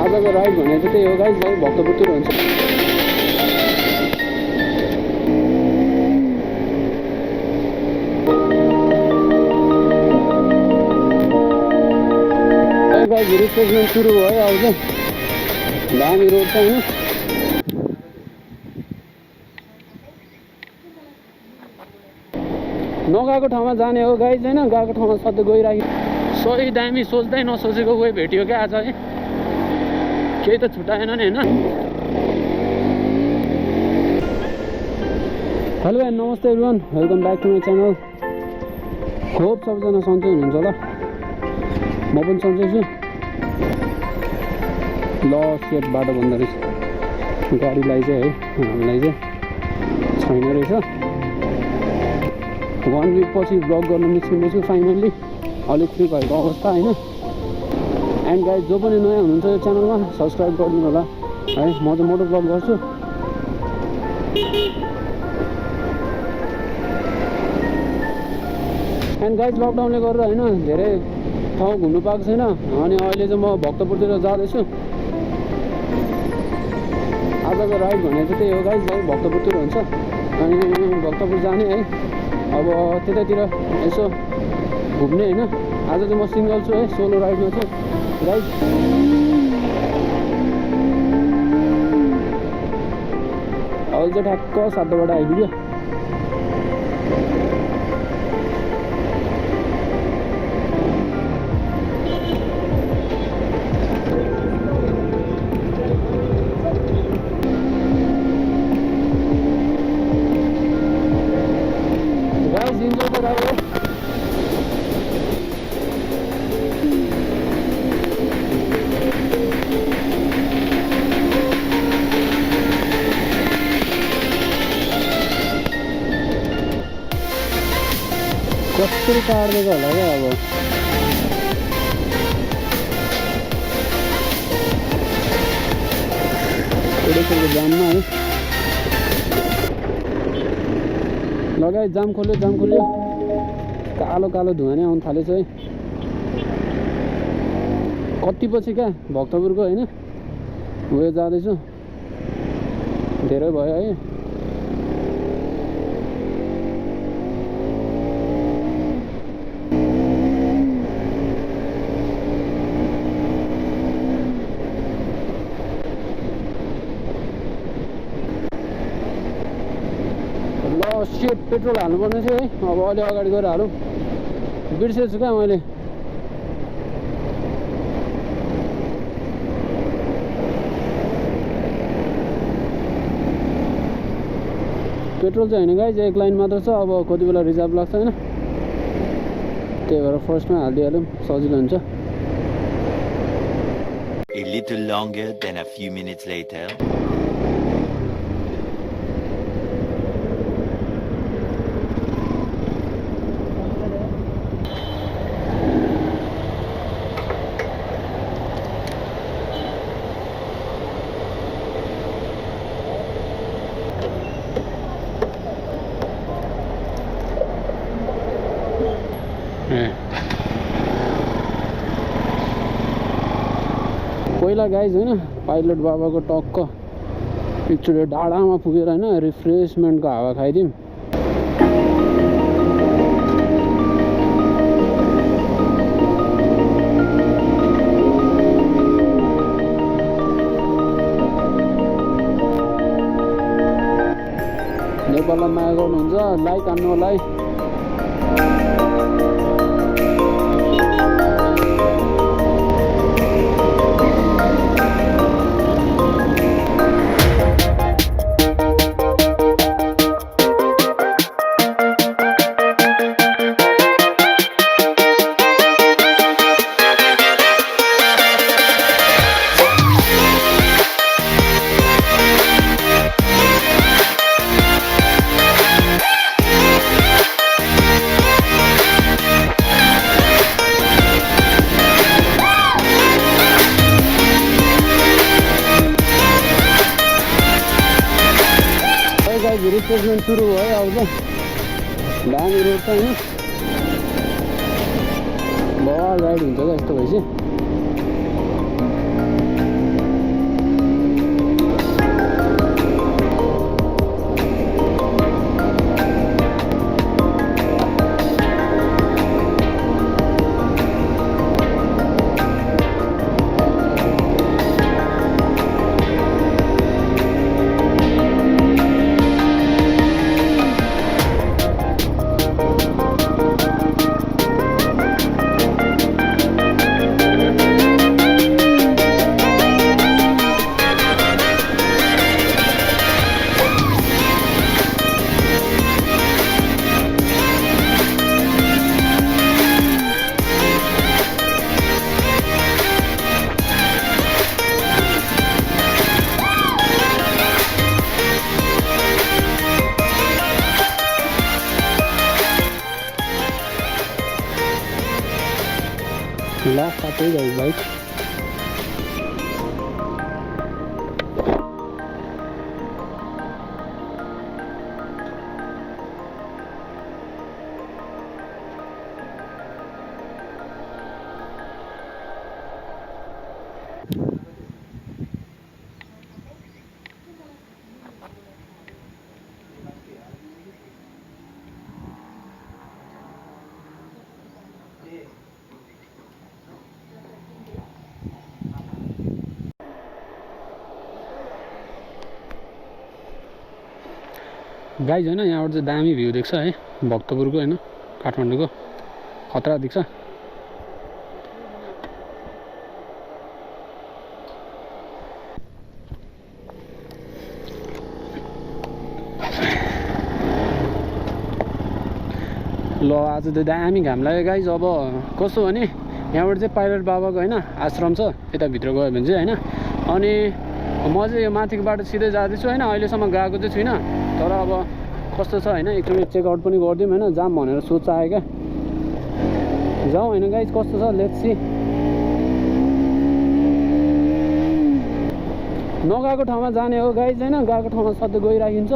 आजको राइड भने चाहिँ त्यही हो गाइस, है भक्तपुरतिर हुन्छ। गाइस रिफ्रेसमेन्ट सुरु भयो अब चाहिँ दामी रोड छ हैन। नगएको ठाउँमा जाने हो गाइस हैन, गएको ठाउँमा सधैँ गइराख्यो। सही दामी सोच्दै नसोचेको वे भेट्यो क्या आज है, केही त छुट्याएन नि हैन। हेलो भाइ नमस्ते everyone, welcome back to my channel. Hope सबैजना सन्चै हुनुहुन्छ होला, म पनि सन्चै छु। ल सेट बाटो भन्दा रहेछ गाडीलाई चाहिँ है, हामीलाई चाहिँ छैन रहेछ। 1 विक पछि ब्लग गर्न निस्किँदैछु फाइनल्ली, अलिक फ्री भएको अवस्था होइन। एन्ड गाइज जो पनि नयाँ हुनुहुन्छ यो च्यानलमा सब्सक्राइब गरिदिनु होला है, म चाहिँ मोटो ब्लग गर्छु। एन्ड गाइज लकडाउनले गर्दा होइन धेरै ठाउँ घुम्नु पाएको छैन, अनि अहिले चाहिँ म भक्तपुरतिर जाँदैछु। आजको राइड भने चाहिँ त्यही हो गाइज, है भक्तपुरतिर हुन्छ। अनि भक्तपुर जाने है, अब त्यतातिर यसो घुम्ने होइन। आज चाहिँ म सिङ्गल छु है, सोलो राइडमा छु गाइज। अहिले चाहिँ ठ्याक्क 7 बजे आइपुग्यो। गाइज इन्जोय त राम्रो। कसरी टार्दिएको होला क्या अब। एडेसनको जाममा है लगाइ, जाम खोल्यो कालो कालो धुवा नै आउनु थालेछ है। कति पछि क्या भक्तपुरको होइन उयो जाँदैछु, धेरै भयो है। सेट पेट्रोल हाल्नुपर्ने थियो है, अब अलि अगाडि गएर हालौँ, बिर्सेछु क्या मैले। पेट्रोल चाहिँ होइन गाइज, एक लाइन मात्र छ, अब कति बेला रिजर्भ लाग्छ होइन, त्यही भएर फर्स्टमा हालिदिइहालौँ, सजिलो हुन्छ। A little longer than a few minutes later. पहिला गाइज होइन पाइलट बाबाको टक्क एकचोटि डाँडामा पुगेर होइन रिफ्रेसमेन्टको हावा खाइदिउँ। नेपाललाई माया गर्नुहुन्छ लाइक हान्नु होला है। रिफ्रेसमेन्ट सुरु भयो अब चाहिँ दामी रोड छ होइन, बवाल राइड हुन्छ क्या यस्तो भएपछि। त्यही गाइज बाइक गाइज होइन यहाँबाट चाहिँ दामी भ्यू देख्छ है भक्तपुरको होइन काठमाडौँको खतरा देख्छ ल आज त दामी घाम लाग्यो गाइज अब कस्तो भने यहाँबाट चाहिँ पाइलट बाबाको होइन आश्रम छ यताभित्र गयो भने चाहिँ होइन अनि म चाहिँ यो माथिको बाटो सिधै जाँदैछु होइन अहिलेसम्म गएको चाहिँ छुइनँ तर अब कस्तो छ होइन एकचोटि चेकआउट पनि गरिदिउँ होइन जाम भनेर सोच आयो क्या जाउँ होइन गाइज कस्तो छ लेट्स सी नगएको ठाउँमा जाने हो गाइज होइन गएको ठाउँमा सधैँ गइराखिन्छ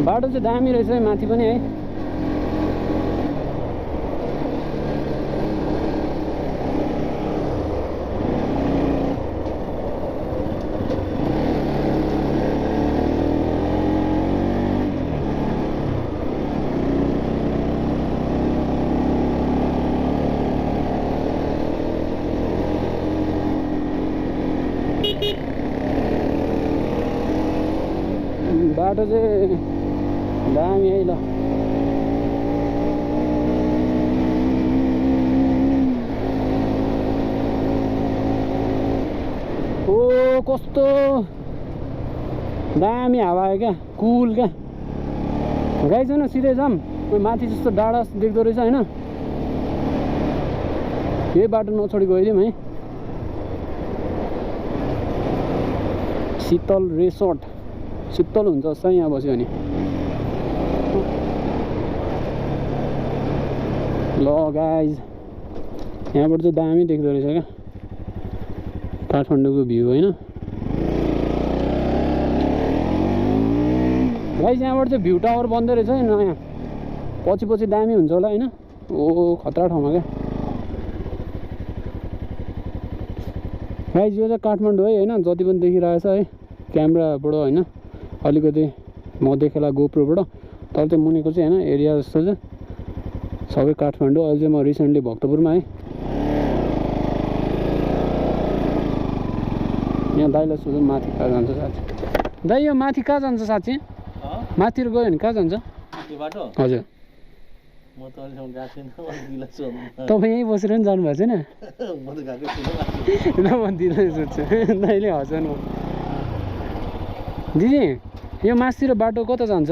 बाटो चाहिँ दामी रहेछ है माथि पनि है बाटो चाहिँ दामी है ल ओ कस्तो दामी हावा आयो क्या कुल क्या गाइज न सिधै जाम माथि जस्तो डाँडा देख्दो रहेछ होइन यही बाटो नछोडी गइदिउँ है शीतल रिसोर्ट शीतल हुन्छ जस्तै यहाँ बस्यो भने ल गाइज यहाँबाट चाहिँ दामी देख्दो रहेछ क्या काठमाडौँको भ्यू होइन गाइज यहाँबाट चाहिँ भ्यू टावर बन्दै रहेछ है नयाँ पछि पछि दामी हुन्छ होला होइन ओ खतरा ठाउँमा क्या गाइज यो चाहिँ काठमाडौँ है होइन जति पनि देखिरहेछ है क्यामेराबाट होइन अलिकति म देखेला गोप्रोबाट तर चाहिँ मुनिको चाहिँ होइन एरिया जस्तो चाहिँ सबै काठमाडौँ अहिले चाहिँ म रिसेन्टली भक्तपुरमा है यहाँ दाइलाई सोधौँ माथि कहाँ जान्छ साँच्ची दाइ यो माथि कहाँ जान्छ साँच्ची माथि गयो भने कहाँ जान्छ हजुर तपाईँ यहीँ बसेर पनि जानुभएको छैन ल म दिँदै सोध्छु दाइले हँसाउनु दिदी यो मासतिर बाटो कता जान्छ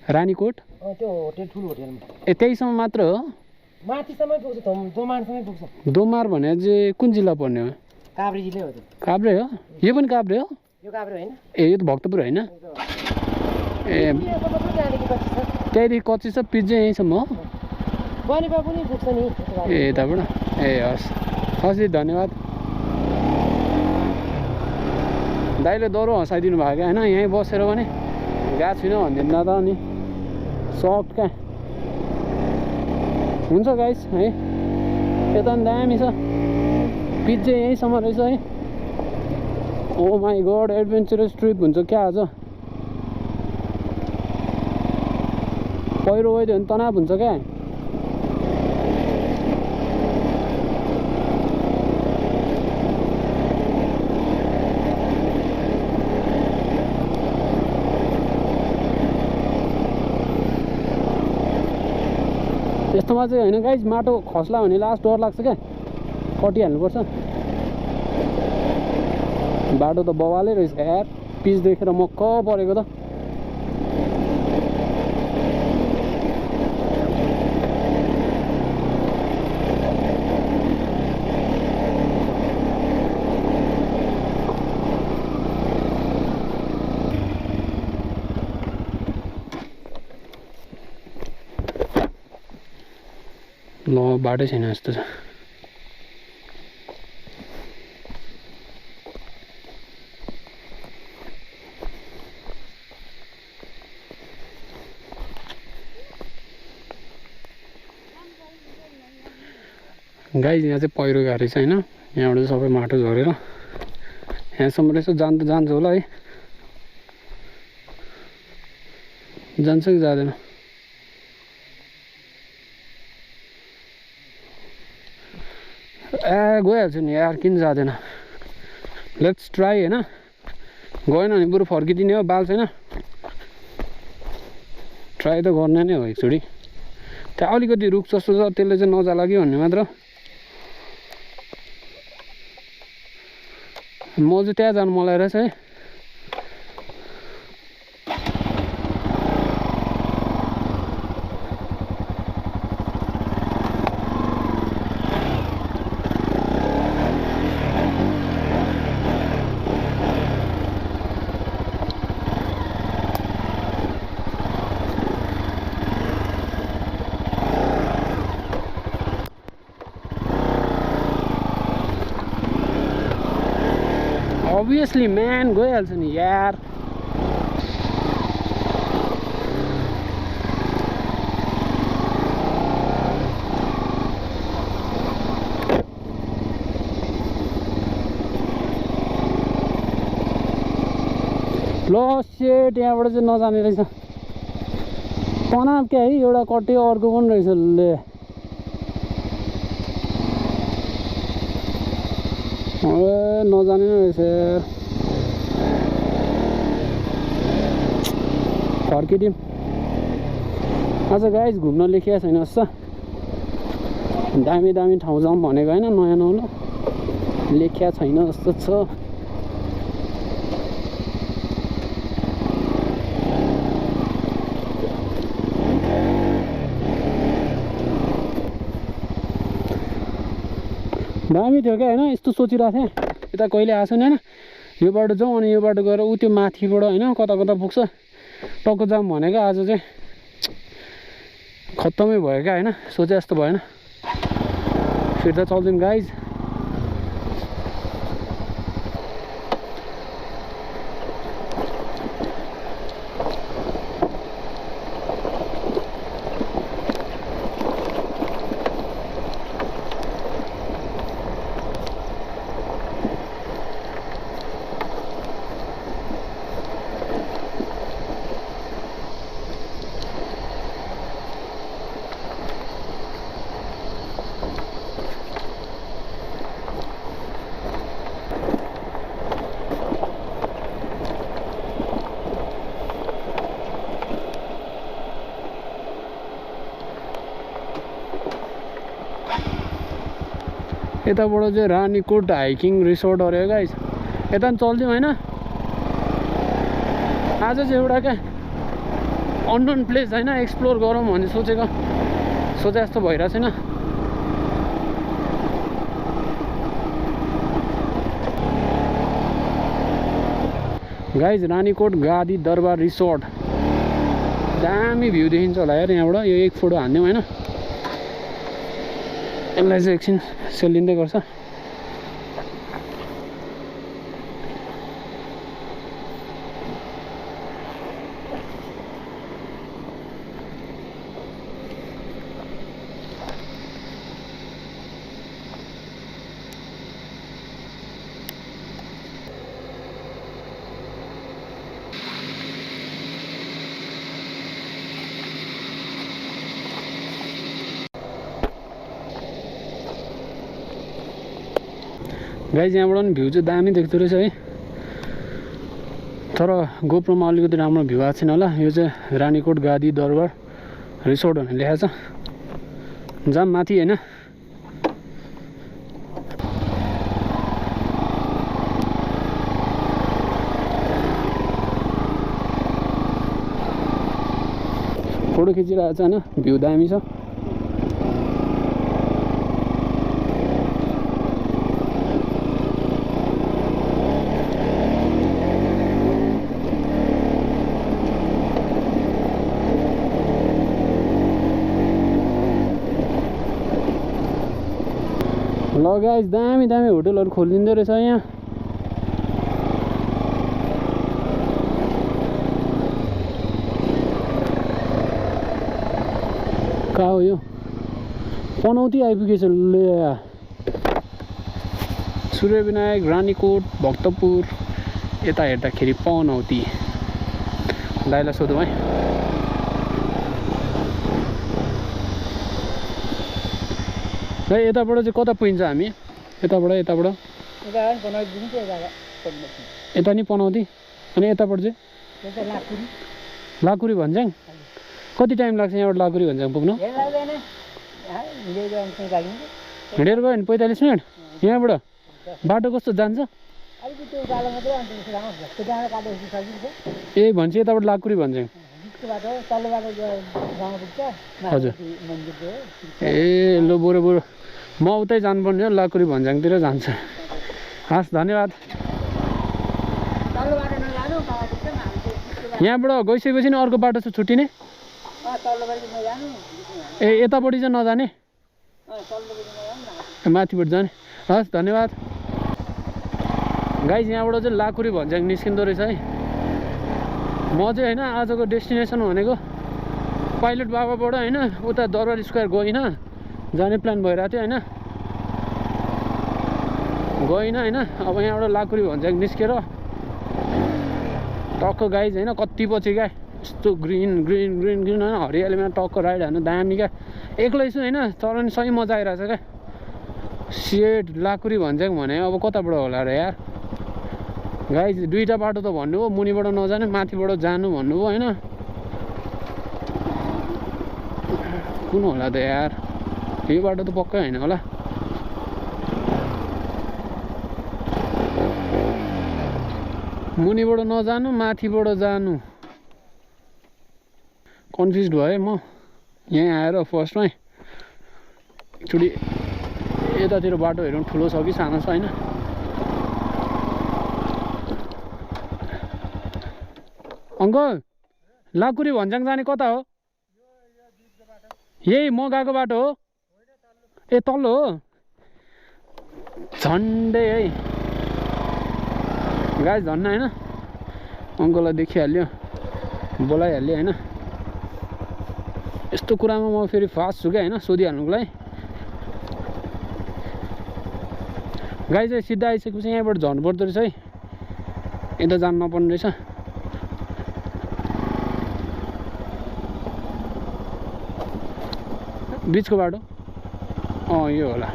रानीकोट त्यो होटेल ठुलो होटेलमा ए त्यहीसम्म मात्र हो माथिसम्मै पुग्छ दोमारसम्मै पुग्छ दोमार भने चाहिँ कुन जिल्ला पर्ने हो काभ्रे जिल्लै हो त्यो काभ्रे हो यो पनि काभ्रे हो यो काभ्रे होइन ए यो त भक्तपुर होइन ए त्यहाँदेखि कति छ पिज्जा यहीँसम्म हो बनेपा पनि पुग्छ नि ए यताबाट ए हस् हस् धन्यवाद दाइले डह्रो हँसाइदिनु भयो क्या होइन यहीँ बसेर पनि गएको छुइनँ भनिदिँदा त अनि सक क्या हुन्छ गाइस है यता पनि दामी छ पिज्जा यहीँसम्म रहेछ है ओ माई गड एडभेन्चरस ट्रिप हुन्छ क्या आज पहिरो गइदियो भने तनाव हुन्छ क्या यस्तोमा चाहिँ होइन गाइज माटो खस्ला भने लास्ट डर लाग्छ क्या कटिहाल्नुपर्छ बाटो त बवालै रहेछ यार पिच देखेर मक्क परेको त ल बाटै छैन जस्तो छ। गाइज यहाँ चाहिँ पहिरो गएको रहेछ होइन, यहाँबाट चाहिँ सबै माटो झरेर यहाँसम्म रहेछ। जान त जान्छ होला है, जान्छ कि जाँदैन? गइहाल्छ नि यार, किन जाँदैन? लेट्स ट्राई होइन, गएन भने बरु फर्किदिने हो, बाल छैन। ट्राई त गर्ने नै हो एकचोटि। त्यहाँ अलिकति रुख जस्तो छ, त्यसले चाहिँ नजाला कि भन्ने मात्र। म चाहिँ त्यहाँ जानु मलाई रहेछ है। Obviously man, गइहाल्छ नि यार। ल सेट, यहाँबाट चाहिँ नजाने रहेछ। तनाव क्या है, एउटा कट्यो अर्को पनि रहेछ। ले नजाने नै रहेछ यार, फर्किदिउँ। आज गाइज घुम्न लेखिया छैन जस्तो, दामी दामी ठाउँ जाउँ भनेको होइन, नयाँ नौलो लेखिया छैन जस्तो छ। दामी थियो क्या होइन, यस्तो सोचिरहेको थिएँ यता कहिले आएको छैन होइन, यो बाटो जाउँ अनि यो बाटो गएर ऊ त्यो माथिबाट होइन कता कता पुग्छ टक्क जाउँ भनेको। आज चाहिँ खत्तमै भयो क्या होइन, सोचे जस्तो भएन। फिर्ता चल्दिउँ गाइज। यताबाट चाहिँ रानीकोट हाइकिङ रिसोर्ट अरे गाइस, यता पनि चल्दिउँ होइन। आज चाहिँ एउटा क्या अननोन प्लेस होइन, एक्सप्लोर गरौँ भन्ने सोचे जस्तो भइरहेको छैन। गाइज रानीकोट गादी दरबार रिसोर्ट, दामी भ्यू देखिन्छ होला यार यहाँबाट। यो एक फोटो हान्दिउँ होइन, यसलाई चाहिँ एकछिन सेलिँदै गर्छ। गाइज यहाँबाट पनि भ्यू चाहिँ दामी देख्दो रहेछ है, तर गोप्रोमा अलिकति राम्रो भ्यू आएको छैन होला। यो चाहिँ रानीकोट गादी दरबार रिसोर्ट भनेर लेखाएको छ, जाम माथि होइन। फोटो खिचिरहेको छ होइन, भ्यू दामी छ। ल गाइस दामी दामी होटलहरू खोलिदिँदो रहेछ यहाँ। कहाँ हो यो? पनौती आइपुगेछ। ले सूर्यविनायक, रानीकोट, भक्तपुर, यता हेर्दाखेरि पनौती। दाइलाई सोधौँ है। यताबाट चाहिँ कता पुगिन्छ हामी? यताबाट यता नि पनौती, अनि यताबाट चाहिँ लाकुरी भन्ज्याङ। कति टाइम लाग्छ यहाँबाट लाकुरी भन्ज्याङ पुग्नु? हिँडेर गयो भने 45 मिनट। यहाँबाट बाटो कस्तो जान्छ? ए भन्छ यताबाट लाकुरी भन्ज्याङ। हजुर। ए ल बरु म उतै जानुपर्ने हो, लाकुरी भन्ज्याङतिर जान्छ। हस् धन्यवाद। यहाँबाट गइसकेपछि नि अर्को बाटो छ छुट्टिने? ए यतापट्टि चाहिँ नजाने, माथिबाट जाने। हस् धन्यवाद। गाइस यहाँबाट चाहिँ लाकुरी भन्ज्याङ निस्किँदो रहेछ है। म चाहिँ होइन आजको डेस्टिनेसन भनेको पाइलट बाबाबाट होइन उता दरबार स्क्वायर गइनँ, जाने प्लान भइरहेको थियो होइन, गइनँ होइन। अब यहाँबाट लाकुरी भन्ज्याङ निस्केर टक्क गाइज होइन कति पछि क्या यस्तो ग्रिन ग्रिन ग्रिन ग्रिन होइन हरियालीमा टक्क राइड हान्नु दामी क्या। एक्लै छु होइन तर नि सही मजा आइरहेछ क्या। सेट लाकुरी भन्ज्याङ भने अब कताबाट होला र यार गाइज? दुईवटा बाटो त भन्नुभयो, मुनिबाट नजाने माथिबाट जानु भन्नुभयो होइन। कुन होला त यार? यो बाटो त पक्कै होइन होला। मुनिबाट नजानु माथिबाट जानु, कन्फ्युज भएँ म। यहीँ आएर फर्स्टमै एकचोटि यतातिर बाटो हेरौँ ठुलो छ कि सानो छ होइन। अङ्कल लाकुरी भन्ज्याङ जाने कता हो? यही म गएको बाटो हो? ए तल्लो हो झन्डै है गाइस, झन्न होइन। अङ्कललाई देखिहाल्यो, बोलाइहाल्यो होइन। यस्तो कुरामा म फेरि फास्ट छु क्या होइन सोधिहाल्नुको लागि। गाइस चाहिँ सिधा आइसकेपछि यहाँबाट झर्नु पर्दो रहेछ है, यता जानु नपर्ने रहेछ। बिचको बाटो यो होला,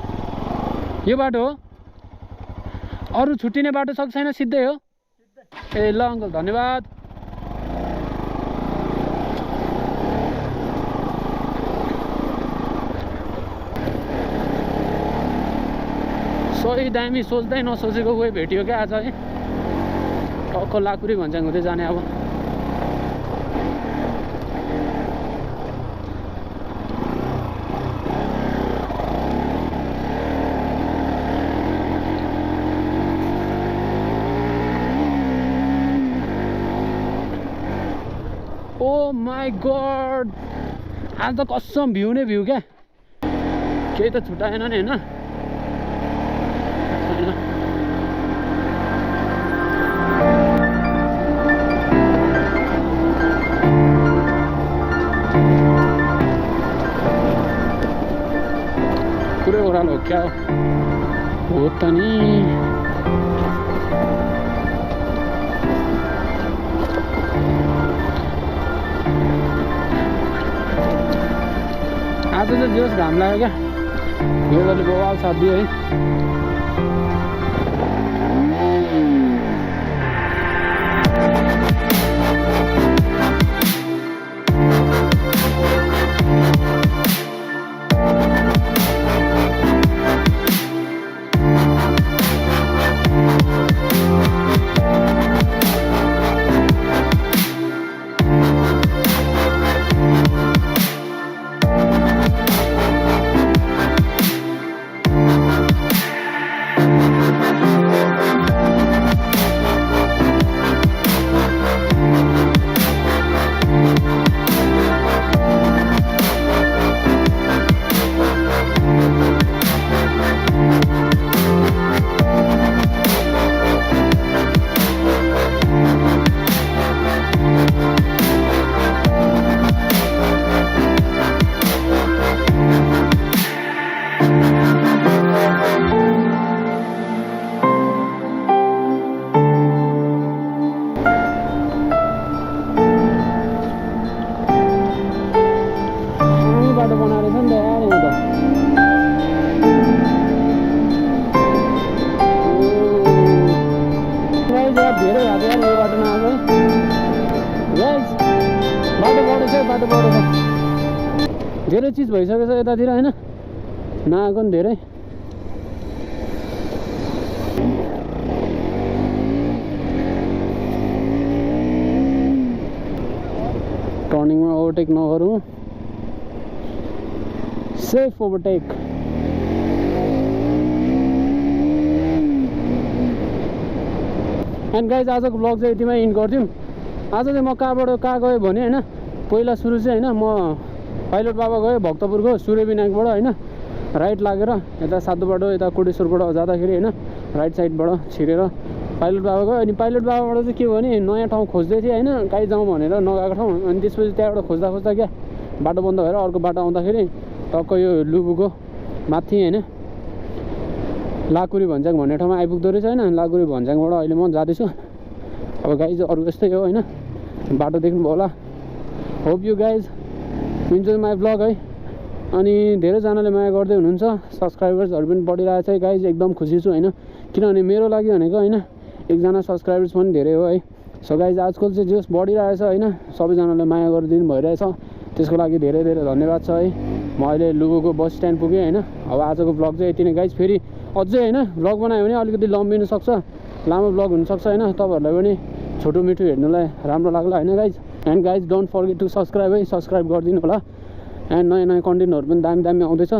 यो बाटो हो। अरू छुट्टिने बाटो छ कि छैन? सिधै हो? ए ल अङ्कल धन्यवाद। सही दामी सोच्दै नसोचेको कोही भेटियो क्या आज है। टक्क लाकुरी भन्ज्याङ हुँदै जाने अब। ओ माई गड आज त कसम भ्यू नै भ्यू क्या, केही त छुट्याएन नि होइन। पुरै ओह्रालो हो क्या हो त नि। आज चाहिँ जोस घाम लाग्यो क्या, वेदरले बवाल साथ दियो है। बढेछ बाटो बढेछ धेरै चिज भइसकेछ यतातिर होइन नआएको नि धेरै टर्निङमा ओभरटेक नगरौँ सेफ ओभरटेक एन्ड गाइज आजको ब्लग चाहिँ यतिमै इन्ड गर्थ्यौँ आज चाहिँ म कहाँ गएँ भने होइन पहिला सुरु चाहिँ होइन म पाइलट बाबा गएँ भक्तपुरको सूर्यविनायकबाट होइन राइट लागेर यता सातो बाटो यता कोटेश्वरबाट जाँदाखेरि होइन राइट साइडबाट छिरेर पाइलट बाबा गयो अनि पाइलट बाबाबाट चाहिँ के भने नयाँ ठाउँ खोज्दै थिएँ होइन कहीँ जाउँ भनेर नगएको ठाउँ अनि त्यसपछि त्यहाँबाट खोज्दा क्या बाटो बन्द भएर अर्को बाटो आउँदाखेरि टक्क यो लुबुको माथि होइन लाकुरी भन्ज्याङ भन्ने ठाउँमा आइपुग्दो रहेछ होइन लाकुरी भन्ज्याङबाट अहिले म जाँदैछु अब गाइज अरू यस्तै हो होइन बाटो देख्नुभयो होला hope you guys enjoy my blog है अनि धेरैजनाले माया गर्दै हुनुहुन्छ सब्सक्राइबर्सहरू पनि बढिरहेको छ गाइज एकदम खुसी छु होइन किनभने मेरो लागि भनेको होइन एकजना सब्सक्राइबर्स पनि धेरै हो है सो गाइज आजकल चाहिँ जस बढिरहेछ होइन सबैजनाले माया गरिदिनु भइरहेछ त्यसको लागि धेरै धेरै धन्यवाद छ है म अहिले लुबुको बस स्ट्यान्ड पुगेँ होइन अब आजको ब्लग चाहिँ यति नै गाइज फेरि अझै होइन ब्लग बनायो भने अलिकति लम्बिनु सक्छ लामो ब्लग हुनसक्छ होइन तपाईँहरूलाई पनि छोटो मिठो हेर्नुलाई राम्रो लाग्ला होइन guys and guys don't forget to subscribe है सब्सक्राइब गरिदिनु होला एन्ड नयाँ नयाँ कन्टेन्टहरू पनि दामी दामी आउँदैछ